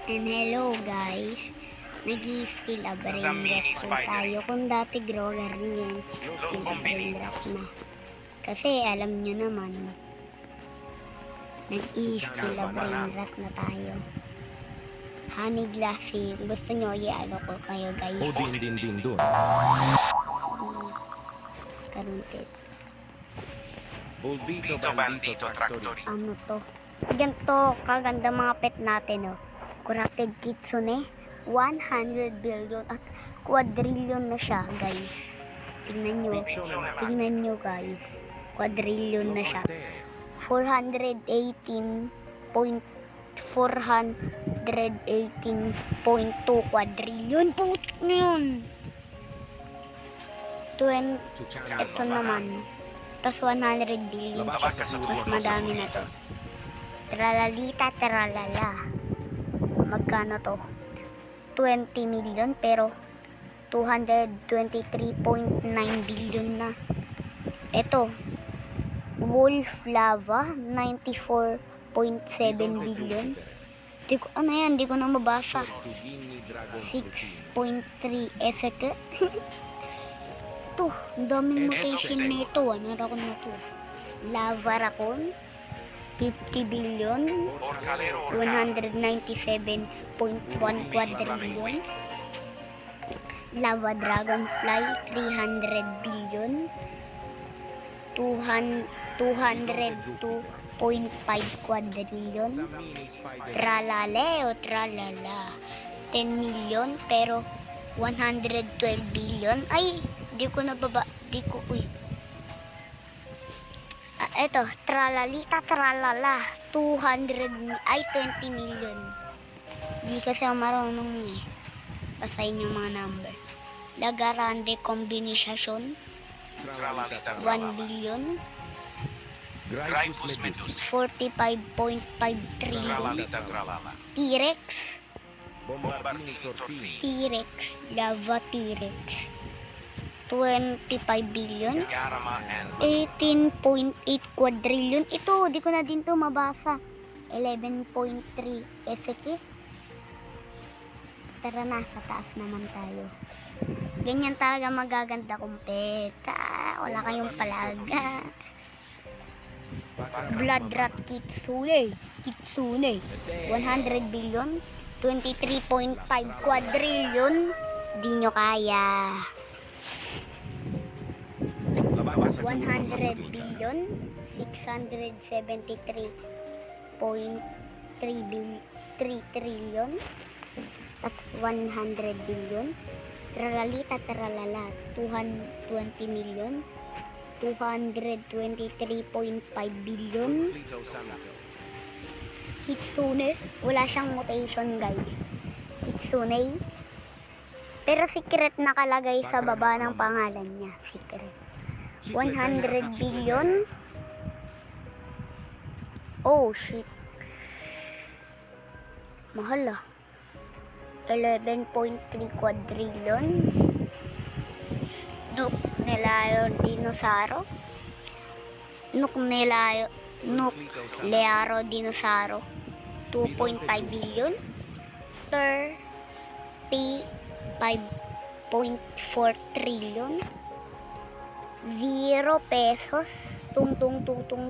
And hello guys, nag-skill a brain rot po tayo. Kung dati grower yan, skill a brain rot na. Kasi alam nyo naman, nag-skill a brain rot na tayo. Honey glassy, gusto nyo i-ano ko kayo guys. O din dun. Karuntit. Bulbito Bandito Traktori. Ano to? Ganito kaganda mga pet natin oh. Corrupted Kitsune, 100 billion at quadrillion na siya guys. Tingnan nyo guys. Quadrillion na siya. 418.2 quadrillion. Putik na yun. Ito naman. Tapos 100 billion. Mas madami na to. Tralalita, tralala. Magkano to? 20 million pero 223.9 billion na. Ito, Wolf Lava, 94.7 billion. Ano yan? Di ko na mabasa. 6.3 SK. Ito, ang daming mutation nito. Ano rakon na to? Lava Raccoon, 50 billion, 197.1 quadrillion. Lava Dragonfly, 300 billion, 202.5 quadrillion. Tralale o tralala, 10 million pero 112 billion. Ay, di ko nababa, eto, tralalita, tralala, 20 million. Di kasi ako marunong basahin yung mga number. Lagarande combination, 1 billion, 45.5 trillion. T-Rex, Lava T-Rex, 25 billion, 18.8 quadrillion. Ito, di ko na din to mabasa. 11.3 SK. Tara na, sa taas naman tayo. Ganyan talaga magaganda kong peta. Wala kayong palaga. Blood Rat Kitsune, 100 billion, 23.5 quadrillion. Di nyo kaya. 100 billion, 673.3 trillion. At 100 billion. Tralalita, tralala, 220 million, 223.5 billion. Kitsune, wala siyang mutation guys. Kitsune, pero secret nakalagay sa baba ng pangalan niya. Secret. 100 billion. Oh shit. Mahal ah. 11.3 quadrillion. Nuclear Dinosaro. Nuclear Dinosaro, 2.5 billion. 35.4 trillion. 0 pesos. Tung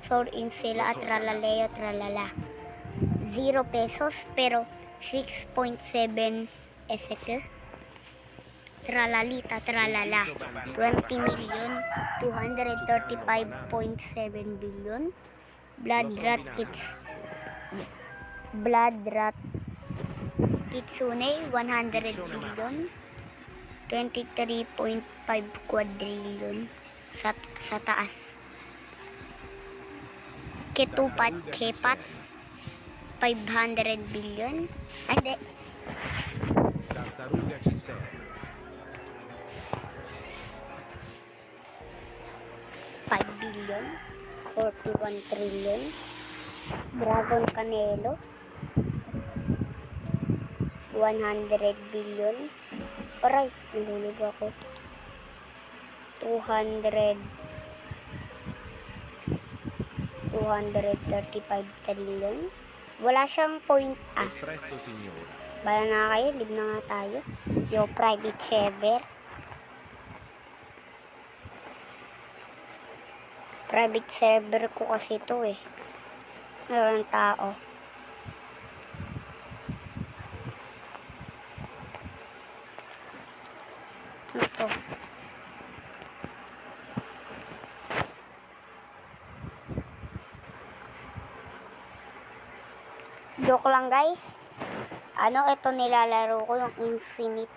sor in sila at tralaleo tralala. 0 pesos pero 6.7 SK. Tralalita, tralala, 20 million, 235.7 billion. Blood Rat Kitsune, 100 billion, 23.5 quadrillion sa taas. Ketupat, 500 billion. Ande. Tartaruga Cister. 5 billion, 41 trillion. Dragon Canelo, 100 billion. Aray, nalulog ako. 235 trillion. Wala siyang point. Espresso Signora. Bala na kayo, live na nga tayo. Yung private server. Private server ko kasi to eh. Meron tao. Ito. Joke lang guys. Ito nilalaro ko yung Infinite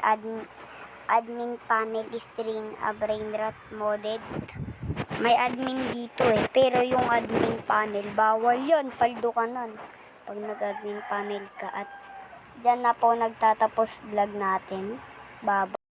Admin Panel String Brainrot Modded. May admin dito eh. Pero yung admin panel, bawal yun. Paldo ka nun. Pag nag-admin panel ka. At dyan na po nagtatapos vlog natin. Bye.